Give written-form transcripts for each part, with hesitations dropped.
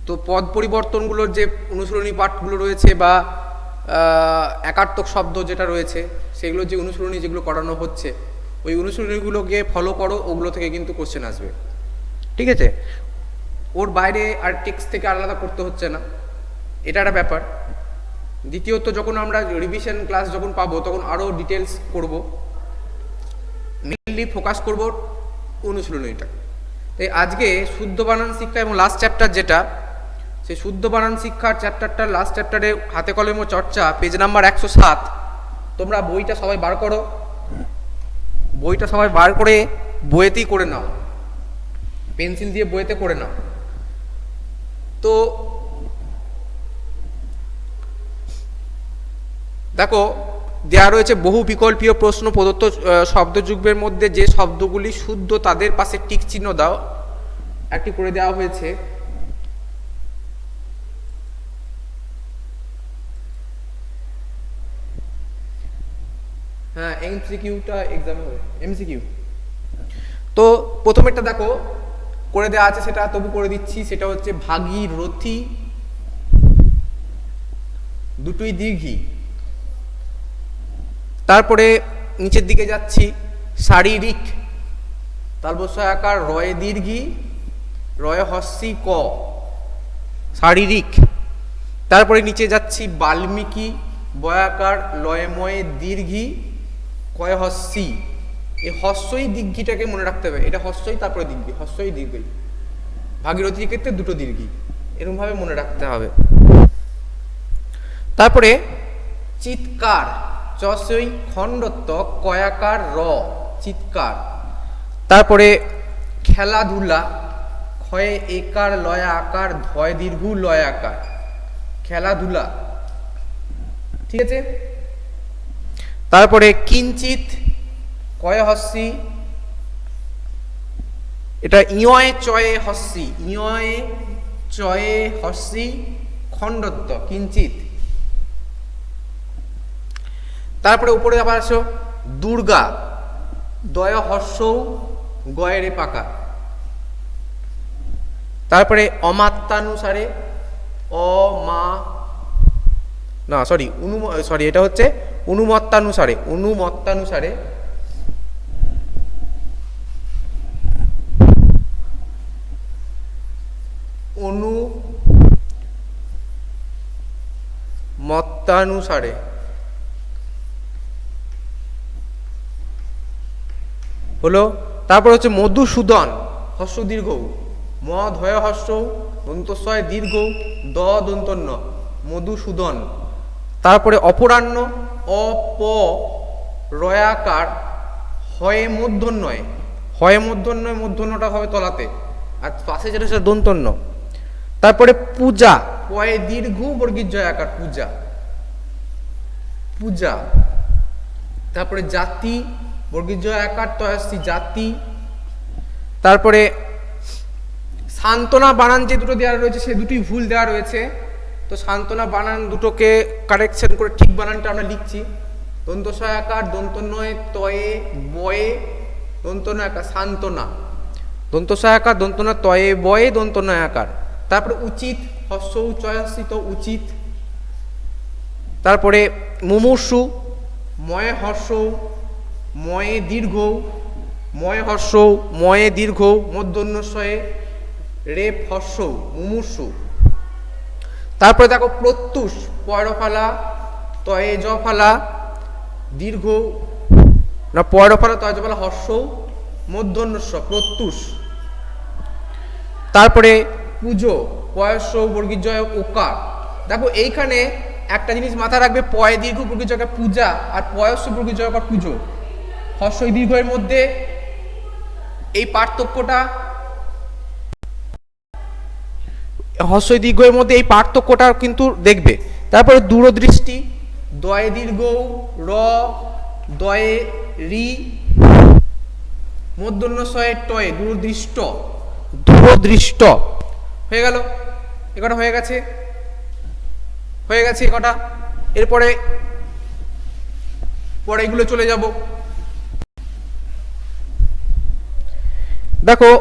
তো পদ পরিবর্তনগুলোর যে অনুশীলনী পাঠগুলো রয়েছে বা একার্থক শব্দ যেটা রয়েছে সেগুলো যে অনুশীলনী যেগুলো করানো হচ্ছে ওই অনুশীলনীগুলোকে ফলো করো, ওগুলো থেকে কিন্তু কোশ্চেন আসবে, ঠিক আছে? ওর বাইরে আর টেক্সট থেকে আলাদা করতে হচ্ছে না, এটা একটা ব্যাপার। দ্বিতীয়ত, যখন আমরা রিভিশন ক্লাস যখন পাবো তখন আরও ডিটেলস করব, মেনলি ফোকাস করব অনুশীলনীটা। তাই আজকে শুদ্ধ বানান শিক্ষা এবং লাস্ট চ্যাপ্টার যেটা, সেই শুদ্ধ বানান শিক্ষার চ্যাপ্টারটার লাস্ট চ্যাপ্টারে হাতে কলমে চর্চা, পেজ নাম্বার 107। তোমরা বইটা সবাই বার করো, বইটা সবাই বার করে বইয়েতেই করে নাও, পেন্সিল দিয়ে বইয়েতে করে নাও। তো দেখো, দেওয়া রয়েছে বহু বিকল্পীয় প্রশ্ন প্রদত্ত শব্দযুগ্মের মধ্যে যে শব্দগুলি শুদ্ধ তাদের পাশে টিক চিহ্ন দাও, একটি করে দেওয়া হয়েছে। হ্যাঁ, এমসিকিউটা এক্সামে হবে, এমসিকিউ। তো প্রথমেরটা দেখো করে দেওয়া আছে, সেটা তবু করে দিচ্ছি। সেটা হচ্ছে ভাগীরথী দুটোই দীর্ঘী। তারপরে নিচের দিকে যাচ্ছি, শারীরিক তালবস্যয় আকার রয়ে দীর্ঘী, রয়ে হস্যি ক, শারীরিক। তারপরে নিচে যাচ্ছি, বাল্মীকি বয়াকার লয়ে ময়ে দীর্ঘী, কয় হস্যি। এই হস্যই দীর্ঘিটাকে মনে রাখতে হবে, এটা হস্যই তারপরে দীর্ঘী, হস্যই দীর্ঘই। ভাগীরথীর ক্ষেত্রে দুটো দীর্ঘী, এরকমভাবে মনে রাখতে হবে। তারপরে চিৎকার চসই খণ্ডত্ব কয়াকার র, চিৎকার। তারপরে খেলাধুলা ক্ষয়ে একার লয়া আকার ধয় দীর্ঘ লয় আকার, খেলাধুলা, ঠিক আছে? তারপরে কিঞ্চিত কয় হস্যি, এটা ইয়ে চয়ে হস্যি, ইয়ে চয়ে হস্যি খণ্ডত্ব কিঞ্চিত। তারপরে উপরে আবার আসো, দুর্গা দয় হর্ষৌ গয়েরে পাকা। তারপরে অমাত্রানুসারে এটা হচ্ছে অনুমত্তানুসারে, অনুমত্তানুসারে। অনুমত্তানুসারে হলো। তারপর হচ্ছে মধুসূদন হস্য দীর্ঘ, ম ধয় হস্য দন্তস্বয় দীর্ঘ দ দন্তন্য, মধুসূদন। তারপরে অপরাহ্ন অপ রয়াকার হয়ে মূর্ধন্যয়, হয়ে মূর্ধন্যয়, মূর্ধন্যটা হবে তলাতে, আর পাশে যেটা সেটা দন্তন্য। তারপরে পূজা পয়ে দীর্ঘ বর্গীর জয় আকার, পূজা, পূজা। তারপরে জাতি বর্গীর জয় আকার তয়াসি, জাতি। তারপরে সান্ত্বনা বানান যে দুটো দেওয়া রয়েছে সে দুটোই ভুল দেওয়া রয়েছে, তো সান্ত্বনা বানান দুটোকে কারেকশন করে ঠিক বানানটা আমরা লিখছি। দন্তস্বয় আকার দন্তন্বয় তয়ে বয়ে দন্তনয় আকার, সান্ত্বনা, দন্তস্বয় আকার দন্তনা তয়ে বয়ে দন্তনয় আকার। তারপরে উচিত হস্য চয়াসিত উচিত। তারপরে মুমূর্ষু ময়ে হর্ষ ময়ে দীর্ঘ, ময়ে হর্ষ ময়ে দীর্ঘ মধ্যন্বয়ে রেপ হর্ষ, মুমূর্ষু। তারপরে দেখো প্রত্যুষ পয়রফালা তয়ে জফালা দীর্ঘ, না পয়রফালা তয়ে জফালা হর্ষ মধ্যন্বস্ব, প্রত্যুষ। তারপরে পুজো পয়স্য বর্গীর জয় ওকার। দেখো এইখানে একটা জিনিস মাথায় রাখবে, পয় দীর্ঘ বর্গীর জয় পূজা আর পয়স্য বর্গীর জয় পুজো, হর্ষ দীর্ঘের মধ্যে এই পার্থক্যটা, হর্ষ দীর্ঘের মধ্যে এই পার্থক্যটা কিন্তু দেখবে। তারপরে দূরদৃষ্টি দয়ে দীর্ঘ র দয়ে রি মধ্যন্বয়ে টয়ে, দূরদৃষ্ট, দূরদৃষ্ট। হয়ে গেল, একটা হয়ে গেছে, হয়ে গেছে একটা। এরপরে পরে এগুলো চলে যাব। দেখো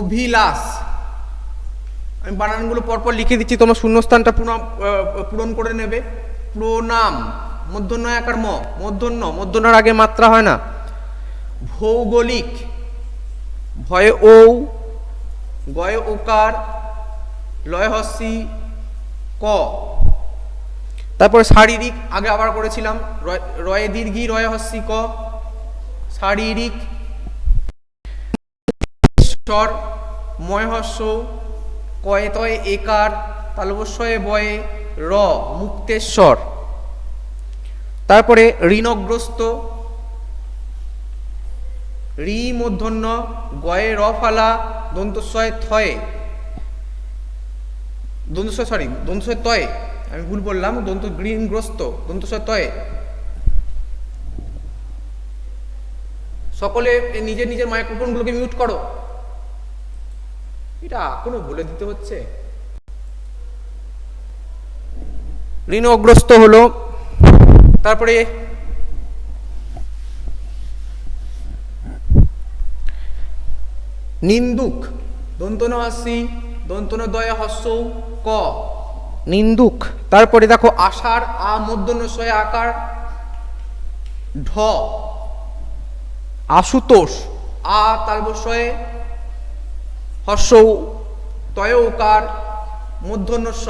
অভিলাষ, আমি বানানগুলো পরপর লিখে দিচ্ছি, তোমরা শূন্যস্থানটা পূরণ করে নেবে। প্রণাম, মূর্ধন্য আকার ম, মূর্ধন্যর আগে মাত্রা হয় না। ভৌগোলিক, ভয়ে ঔ, গয়ে ওকার, লয় হস্যি ক। তারপরে শারীরিক, আগে আবার করেছিলাম, রয়ে দীর্ঘি রয়ে হস্যি ক, শারীরিক। স্বর, ময় হস্য, কয়ে তয়ে একার, তালবস্যয়ে বয়ে র, মুক্তেশ্বর। তারপরে ঋণগ্রস্ত, রি মূর্ধন্য, গয়ে র ফালা, দন্তস্বয়ে থয়ে, দন্তস্বয়ে তয়ে, আমি ভুল বললাম, ঋণগ্রস্ত, দন্তস্বয়ে তয়ে। সকলে নিজের নিজের মাইক্রোফোনগুলোকে মিউট করো, এটা এখনো বলে দিতে হচ্ছে। ঋণগ্রস্ত হলো। তারপরে নিন্দুক, দন্তন হস্যি, দন্তন দয়ে হস্য ক, নিন্দুক। তারপরে দেখো আষাঢ়, আ মূর্ধন্য শয়ে আকার ঢ, আশুতোষ, আ তালবস্যয়ে হস্য তয় ওকার, মূর্ধন্য স।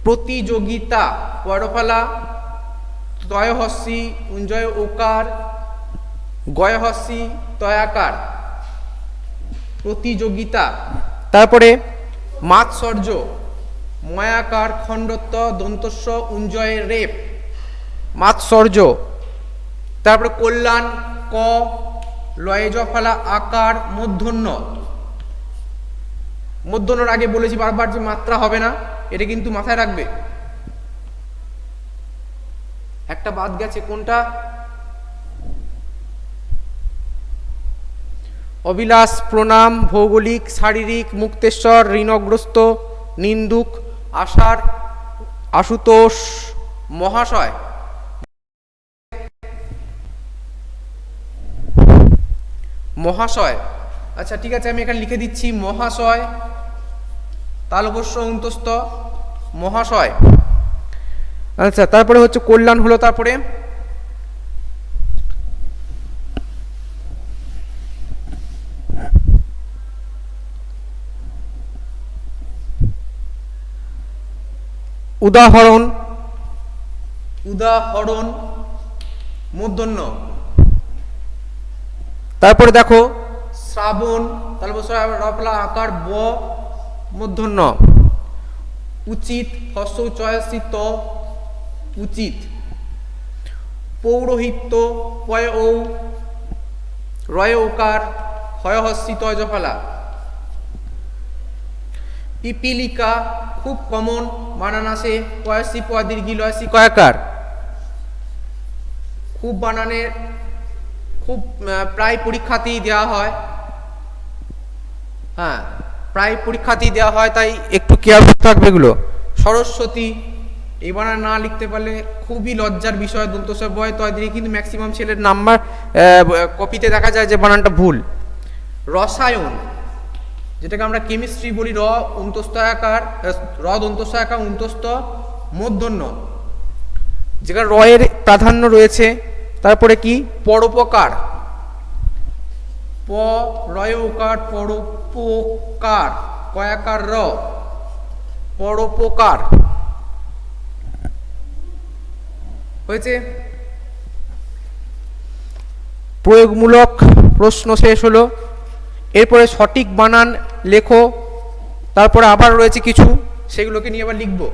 প্রতিযোগিতা, পয়রফালা, তয় হস্যি উঞ্জয় ওকার, গয় হস্যি তয়াকার, প্রতিযোগিতা। তারপরে মাৎসর্য, ময়াকার খণ্ডত্ব দন্তস্ব উঞ্জয় রেপ, মাৎসর্য। তারপরে কল্যাণ, ক, লয়ে জফালা আকার মূর্ধন্য, মূর্ধন্যর আগে বলেছি বারবার যে মাত্রা হবে না, এটা কিন্তু মাথায় রাখবে। একটা বাদ গেছে, কোনটা? অভিলাষ, প্রণাম, ভৌগোলিক, শারীরিক, মুক্তেশ্বর, ঋণগ্রস্ত, নিন্দুক, আষাঢ়, আশুতোষ, মহাশয়। মহাশয়, আচ্ছা ঠিক আছে, আমি এখানে লিখে দিচ্ছি মহাশয়, তালবস্য অন্তস্থ মহাশয়। আচ্ছা, তারপরে হচ্ছে কল্যাণ হলো। তারপরে উদাহরণ, উদাহরণ মূর্ধন্য। তারপরে দেখো শ্রাবণ, তালবস্য রফলা আকার ব, মূর্ধন্য। উচিত, হস্য চয়সি ত, উচিত। পৌরোহিত্য, পয় ঔ, রয় ওকার, হয় হস্যি তয় জফলা। পিপিলিকা, খুব কমন, বানান আসে, পয়সি পয় দীর্ঘি লয়সি কয়াকার। খুব বানানের খুব প্রায় পরীক্ষাতেই দেওয়া হয়, হ্যাঁ প্রায় পরীক্ষাতেই দেওয়া হয়, তাই একটু কেয়ারফুল থাকবে এগুলো। সরস্বতী, এই বানান না লিখতে পারলে খুবই লজ্জার বিষয়, দন্তস্ব বয় তয় দীর্ঘি, কিন্তু ম্যাক্সিমাম ছেলের নাম্বার কপিতে দেখা যায় যে বানানটা ভুল। রসায়ন, যেটাকে আমরা কেমিস্ট্রি বলি, র অন্তস্থ আকার, র দন্তস্থ আকার অন্তস্থ মূর্ধন্য, যেখানে রয়ের প্রাধান্য রয়েছে। তারপরে কি পরোপকার, প রয় ওকার, পরোপকার, কয়াকার র, পরোপকার হয়েছে। প্রয়োগমূলক প্রশ্ন শেষ হলো। এরপরে সঠিক বানান লেখো, তারপরে আবার রয়েছে কিছু, সেগুলোকে নিয়ে আবার লিখবো।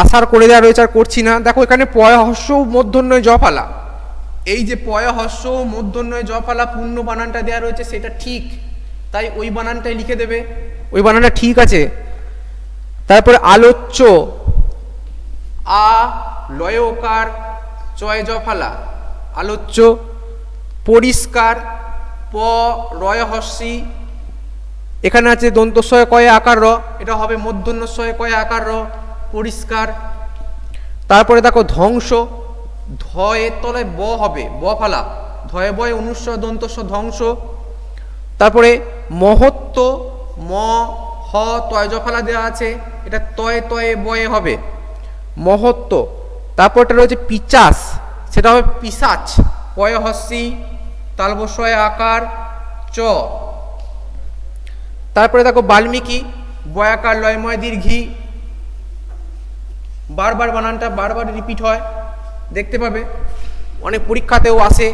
আসার করে দেওয়া রয়েছে, আর করছি না। দেখো এখানে পয় হস্য মূর্ধন্যয় জফালা, এই যে পয় হস্য মূর্ধন্যয় জফালা পূর্ণ বানানটা দেওয়া রয়েছে সেটা ঠিক, তাই ওই বানানটাই লিখে দেবে, ওই বানানটা ঠিক আছে। তারপরে আলোচ্য, আ লয় ওকার চয় জফালা, আলোচ্য। পরিষ্কার, প রয় হস্যি, এখানে আছে দন্তস্বয়ে কয়ে আকার র, এটা হবে মূর্ধন্যস্বয়ে কয়ে আকার র, পরিষ্কার। তারপরে দেখো ধ্বংস, ধ এর তলায় ব হবে, ব ফালা, ধয়ে বয়ে অনুস্বর দন্তস্ব ধ্বংস। তারপরে মহত্ব, ম হ তয় জফালা দেওয়া আছে, এটা তয়ে তয়ে বয়ে হবে মহত্ব। তারপরটা রয়েছে পিচাস, সেটা হবে পিসাচ, পয়ে হস্যি তালবস্বয়ে আকার চ। তারপরে দেখো বাল্মীকি, বয়াকার লয়ময় দীর্ঘি, বারবার বানানটা বারবার রিপিট হয়, দেখতে পাবে অনেক পরীক্ষাতেও আসে।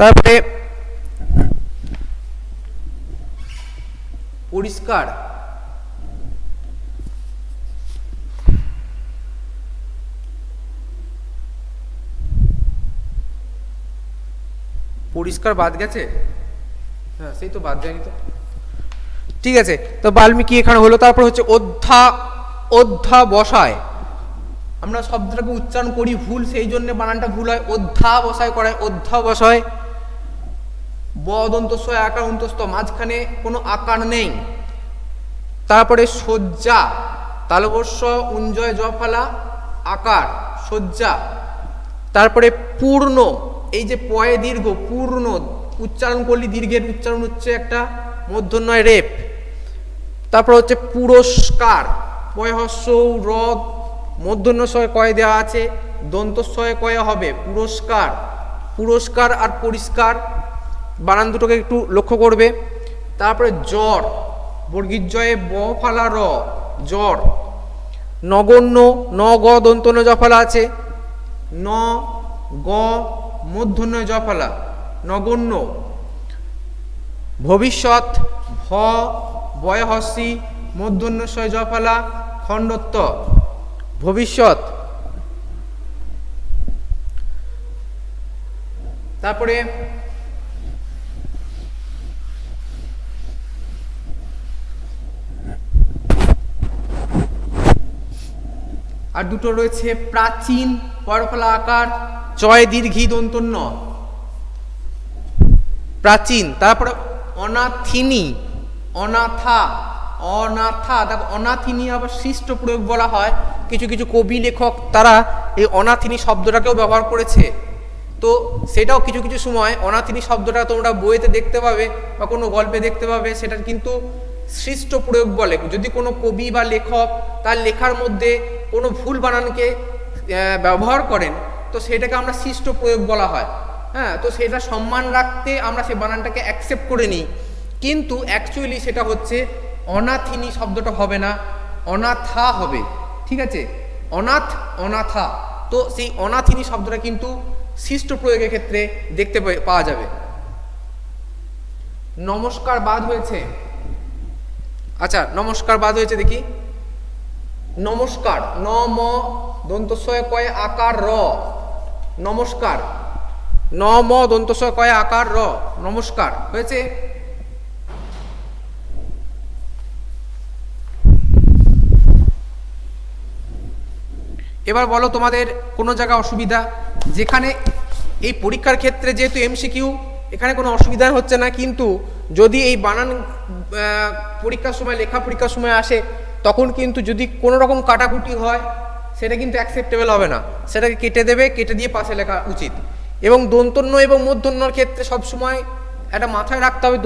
তারপরে পরিষ্কার, পরিষ্কার বাদ গেছে, হ্যাঁ সেই তো বাদ যায়নি তো, ঠিক আছে। তো বাল্মীকি এখানে হলো। তারপর হচ্ছে অধ্যাবসায়, আমরা শব্দটাকে উচ্চারণ করি ভুল, সেই জন্য বানানটা ভুল হয়, অধ্যাবসায় করায় অধ্যাবসায়। ব দন্তস্ব আকার অন্তস্থ, মাঝখানে কোনো আকার নেই। তারপরে শয্যা, তালবস্য উঞ্জয় জফালা আকার শয্যা। তারপরে পূর্ণ, এই যে পয়ে দীর্ঘ, পূর্ণ উচ্চারণ করলি দীর্ঘের উচ্চারণ হচ্ছে একটা মূর্ধন্যয় রেপ। তারপর হচ্ছে পুরস্কার, পয় হস্য র মূর্ধন্যস্বয়ে কয়ে দেওয়া আছে, দন্তস্বয়ে কয়ে হবে পুরস্কার। পুরস্কার আর পরিষ্কার বানান দুটোকে একটু লক্ষ্য করবে। তারপরে জ্বর, বর্গীর জয়ে ব ফালা র, জ্বর। নগণ্য, ন গ দন্তন্য জফালা আছে, ন গ মূর্ধন্য জফালা নগণ্য। ভবিষ্যৎ, ভ বয় হস্যি মূর্ধন্যস্বয় জফালা খণ্ডত্ব ভবিষ্যৎ। তারপরে আর দুটো রয়েছে প্রাচীন, পরফলা আকার চয় দীর্ঘি দন্তন্য প্রাচীন। তারপরে অনাথিনী, অনাথা, অনাথা, দেখো অনাথিনী আবার সৃষ্ট প্রয়োগ বলা হয়, কিছু কিছু কবি লেখক তারা এই অনাথিনী শব্দটাকেও ব্যবহার করেছে। তো সেটাও কিছু কিছু সময় অনাথিনী শব্দটা তোমরা বইতে দেখতে পাবে বা কোনো গল্পে দেখতে পাবে, সেটা কিন্তু সৃষ্ট প্রয়োগ বলে। যদি কোনো কবি বা লেখক তার লেখার মধ্যে কোনো ভুল বানানকে ব্যবহার করেন, তো সেটাকে আমরা সৃষ্ট প্রয়োগ বলা হয়। হ্যাঁ, তো সেটা সম্মান রাখতে আমরা সেই বানানটাকে অ্যাকসেপ্ট করে নিই, কিন্তু অ্যাকচুয়ালি সেটা হচ্ছে অনাথিনী শব্দটা হবে না, অনাথা হবে, ঠিক আছে, অনাথ অনাথা। তো সেই অনাথিনী শব্দটা কিন্তু সৃষ্ট প্রয়োগের ক্ষেত্রে দেখতে পাওয়া যাবে। নমস্কার বাদ হয়েছে, আচ্ছা নমস্কার বাদ হয়েছে দেখি, নমস্কার, ন ম দন্তস্বয়ে কয়ে আকার র, নমস্কার, ন ম দন্তস্বয়ে কয়ে আকার র, নমস্কার হয়েছে। এবার বলো তোমাদের কোনো জায়গায় অসুবিধা, যেখানে এই পরীক্ষার ক্ষেত্রে যেহেতু এমসিকিউ, এখানে কোনো অসুবিধা হচ্ছে না, কিন্তু যদি এই বানান পরীক্ষার সময়, লেখা পরীক্ষার সময় আসে, তখন কিন্তু যদি কোনো রকম কাটাকুটি হয় সেটা কিন্তু অ্যাকসেপ্টেবল হবে না, সেটাকে কেটে দেবে, কেটে দিয়ে পাশে লেখা উচিত। এবং দন্তন্য এবং মূর্ধন্যর ক্ষেত্রে সবসময় একটা মাথায় রাখতে হবে,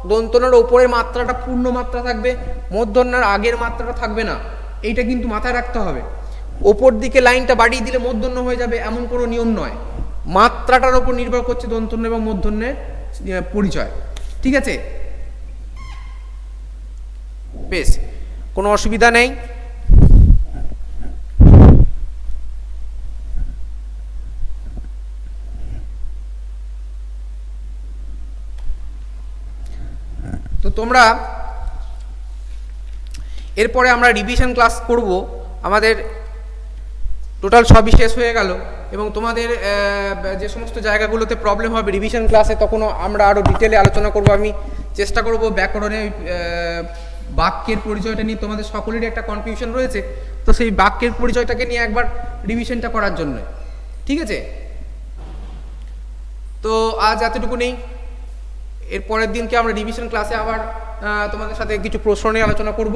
দন্তন্যর ওপরের মাত্রাটা পূর্ণ মাত্রা থাকবে, মূর্ধন্যের আগের মাত্রাটা থাকবে না, এইটা কিন্তু মাথায় রাখতে হবে। ওপর দিকে লাইনটা বাড়িয়ে দিলে মূর্ধন্য হয়ে যাবে এমন কোনো নিয়ম নয়, মাত্রাটার উপর নির্ভর করছে দন্তন্য এবং মূর্ধন্যের পরিচয়, ঠিক আছে, বেশ কোনো অসুবিধা নেই। তো তোমরা এরপরে আমরা রিভিশন ক্লাস করব, আমাদের টোটাল সবই শেষ হয়ে গেল, এবং তোমাদের যে সমস্ত জায়গাগুলোতে প্রবলেম হবে রিভিশন ক্লাসে, তখনও আমরা আরও ডিটেলে আলোচনা করব। আমি চেষ্টা করব ব্যাকরণে বাক্যের পরিচয়টা নিয়ে, তোমাদের সকলেরই একটা কনফিউশন রয়েছে, তো সেই বাক্যের পরিচয়টাকে নিয়ে একবার রিভিশনটা করার জন্য, ঠিক আছে। তো আজ এতটুকু নেই, এর পরের দিনকে আমরা রিভিশন ক্লাসে আবার তোমাদের সাথে কিছু প্রশ্ন নিয়ে আলোচনা করব।